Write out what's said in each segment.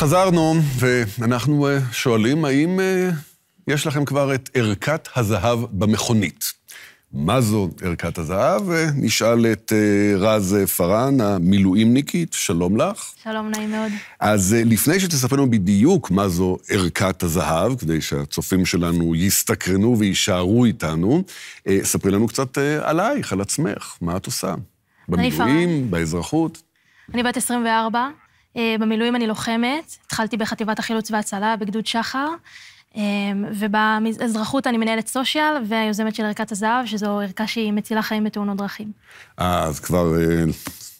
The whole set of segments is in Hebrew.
חזרנו, ואנחנו שואלים האם יש לכם כבר את ערכת הזהב במכונית. מה זו ערכת הזהב? נשאל את רז פרן, המילואימניקית, שלום לך. שלום, נעים מאוד. אז לפני שתספרנו בדיוק מה זו ערכת הזהב, כדי שהצופים שלנו יסתקרנו וישארו איתנו, ספרי לנו קצת עלייך, על עצמך, מה את עושה? במילואים, באזרחות? אני בת 24, במילואים אני לוחמת, התחלתי בחטיבת החילוץ וההצלה, בגדוד שחר, ובאזרחות אני מנהלת סושיאל, והיוזמת של ערכת הזהב, שזו ערכה שהיא מצילה חיים בתאונות דרכים. אז כבר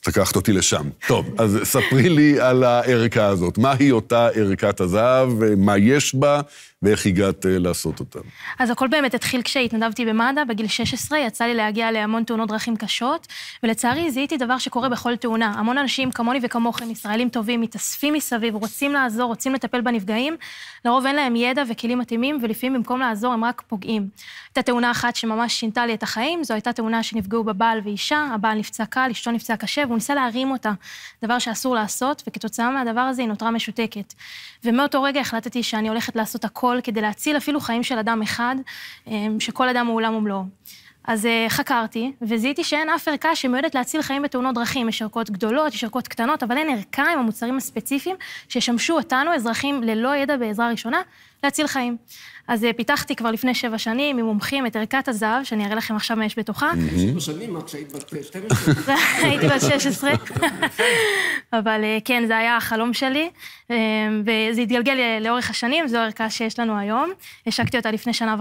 לקחת אותי לשם. טוב, אז ספרי לי על הערכה הזאת. מהי אותה ערכת הזהב, מה יש בה, ואיך הגעת לעשות אותה? אז הכל באמת התחיל כשהתנדבתי במד"א, בגיל 16, יצא לי להגיע להמון תאונות דרכים קשות, ולצערי זיהיתי דבר שקורה בכל תאונה. המון אנשים כמוני וכמוכם, ישראלים טובים, מתאספים מסביב, רוצים לעזור, רוצים לטפל בנפגעים, לרוב אין להם ידע וכלים מתאימים, ולפעמים במקום לעזור הם רק פוגעים. הייתה תאונה אחת שממש שינתה לי את החיים, זו הייתה תאונה שנפגעו בבעל ואישה, הבעל נפצע קל, אשתו נפצע קשה, והוא ניסה להרים אותה, דבר שאסור לעשות, וכתוצאה מהדבר הזה היא נותרה משותקת. ומאותו רגע החלטתי שאני הולכת לעשות הכל כדי להציל אפילו חיים של אדם אחד, שכל אדם הוא עולם ומלואו. אז חקרתי, וזיהיתי שאין אף ערכה שמיועדת להציל חיים בתאונות דרכים. יש ערכות גדולות, יש ערכות קטנות, אבל אין ערכה עם המוצרים הספציפיים שישמשו אותנו, אזרחים ללא ידע בעזרה ראשונה, להציל חיים. אז פיתחתי כבר לפני 7 שנים, עם מומחים, את ערכת הזהב, שאני אראה לכם עכשיו מה יש בתוכה. 7 שנים, רק כשהיית בת 12? הייתי בת 16. אבל כן, זה היה החלום שלי, וזה התגלגל לאורך השנים, זו הערכה שיש לנו היום. השקתי אותה לפני 1.5 שנה,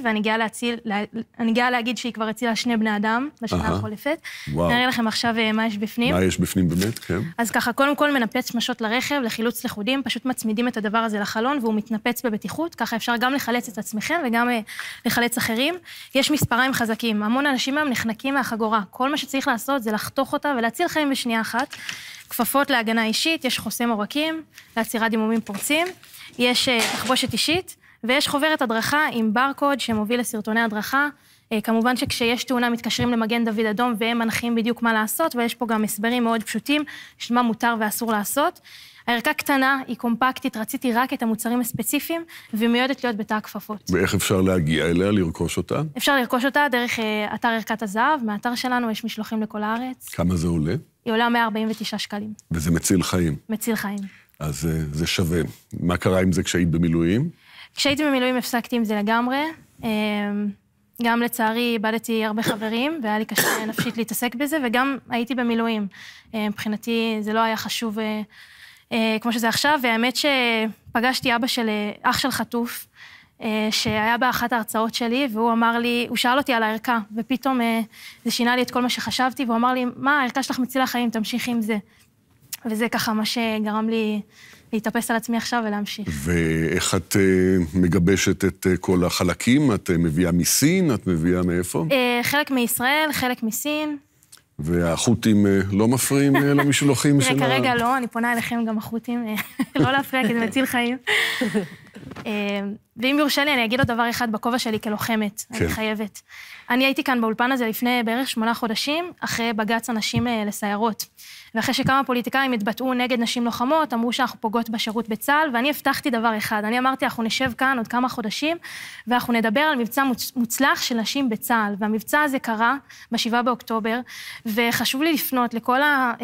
ואני גאה להגיד שהיא כבר הצילה 2 בני אדם בשנה החולפת. נראה לכם עכשיו מה יש בפנים. מה יש בפנים באמת, כן. אז ככה, קודם כל מנפץ שמשות לרכב, לחילוץ לכודים, פשוט מצמידים את הדבר הזה לחלון, והוא מתנפץ בבטיחות, ככה אפשר גם לחלץ את עצמכם וגם לחלץ אחרים. יש מספריים חזקים, המון אנשים מהם נחנקים מהחגורה. כל מה שצריך לעשות זה לחתוך אותה ולהציל חיים בשנייה אחת. כפפות להגנה אישית, יש חוסם עורקים, לעצירת דימומים פורצים, יש תחבושת אישית, ויש חוברת הדרכה עם ברקוד שמוביל לסרטוני הדרכה. כמובן שכשיש תאונה מתקשרים למגן דוד אדום והם מנחים בדיוק מה לעשות, ויש פה גם הסברים מאוד פשוטים, מה מותר ואסור לעשות. הערכה קטנה, היא קומפקטית, רציתי רק את המוצרים הספציפיים, ומיועדת להיות בתא הכפפות. ואיך אפשר להגיע אליה, לרכוש אותה? אפשר לרכוש אותה דרך אתר ערכת הזהב, מהאתר שלנו יש משלוחים לכל הארץ. כמה זה עולה? היא עולה 149 שקלים. וזה מציל חיים. מציל חיים. אז זה שווה. מה קרה עם זה כשהיית במילואים? כשהייתי במילואים הפסקתי עם זה לגמרי. גם לצערי איבדתי הרבה חברים, והיה לי קשה נפשית להתעסק בזה, וגם הייתי במילואים. מבחינתי זה לא היה חשוב כמו שזה עכשיו, והאמת שפגשתי אח של חטוף, שהיה באחת ההרצאות שלי, והוא אמר לי, הוא שאל אותי על הערכה, ופתאום זה שינה לי את כל מה שחשבתי, והוא אמר לי, מה, הערכה שלך מצילה חיים, תמשיכי עם זה. וזה ככה מה שגרם לי להתאפס על עצמי עכשיו ולהמשיך. ואיך את מגבשת את כל החלקים? את מביאה מסין? את מביאה מאיפה? חלק מישראל, חלק מסין. והחות'ים לא מפריעים למשלוחים שלה? תראה, כרגע לא, אני פונה אליכם גם החות'ים, לא להפריע, כי זה מציל חיים. ואם יורשה לי, אני אגיד עוד דבר אחד בכובע שלי כלוחמת, אני חייבת. אני הייתי כאן באולפן הזה לפני בערך 8 חודשים, אחרי בג"ץ אנשים לסיירות. ואחרי שכמה פוליטיקאים התבטאו נגד נשים לוחמות, אמרו שאנחנו פוגעות בשירות בצה"ל, ואני הבטחתי דבר אחד. אני אמרתי, אנחנו נשב כאן עוד כמה חודשים, ואנחנו נדבר על מבצע מוצלח של נשים בצה"ל. והמבצע הזה קרה ב7 באוקטובר, וחשוב לי לפנות לכל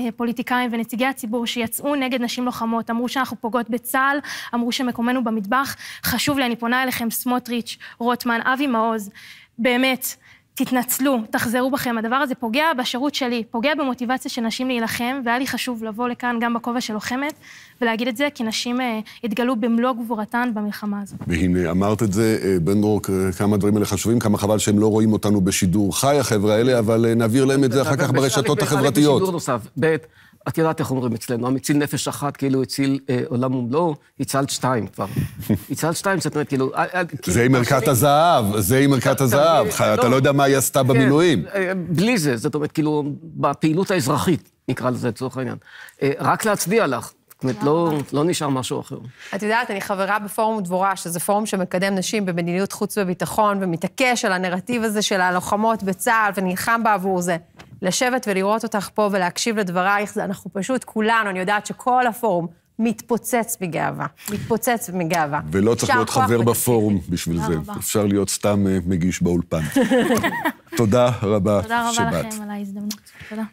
הפוליטיקאים ונציגי הציבור שיצאו נגד נשים לוחמות, אמרו שאנחנו פוגעות בצה"ל, אמרו שמקומנו במטבח. חשוב לי, אני פונה אליכם, סמוטריץ', רוטמן, אבי מעוז, באמת, תתנצלו, תחזרו בכם. הדבר הזה פוגע בשירות שלי, פוגע במוטיבציה של נשים להילחם, והיה לי חשוב לבוא לכאן גם בכובע של לוחמת, ולהגיד את זה, כי נשים התגלו במלוא גבורתן במלחמה הזאת. והנה, אמרת את זה, בן דרור, כמה דברים האלה חשובים, כמה חבל שהם לא רואים אותנו בשידור חי, החבר'ה האלה, אבל נעביר להם את זה אחר כך ברשתות החברתיות. בשידור נוסף, את יודעת איך אומרים אצלנו, המציל נפש אחת, כאילו הציל עולם ומלואו, הצלת 2 כבר. הצלת 2, זאת אומרת, כאילו... זה עם ערכת הזהב, זה עם ערכת הזהב. אתה לא יודע מה היא עשתה במילואים. בלי זה, זאת אומרת, כאילו, בפעילות האזרחית, נקרא לזה לצורך העניין. רק להצדיע לך. זאת אומרת, לא נשאר משהו אחר. את יודעת, אני חברה בפורום דבורה, שזה פורום שמקדם נשים במדיניות חוץ וביטחון, ומתעקש על הנרטיב הזה של הלוחמות בצה"ל, ונלחם בעבור זה. לשבת ולראות אותך פה ולהקשיב לדברייך, אנחנו פשוט כולנו, אני יודעת שכל הפורום מתפוצץ מגאווה. מתפוצץ מגאווה. ולא צריך להיות חבר בפורום בשביל זה. אפשר להיות סתם מגיש באולפן. תודה רבה שבאת. תודה רבה לכם על ההזדמנות. תודה.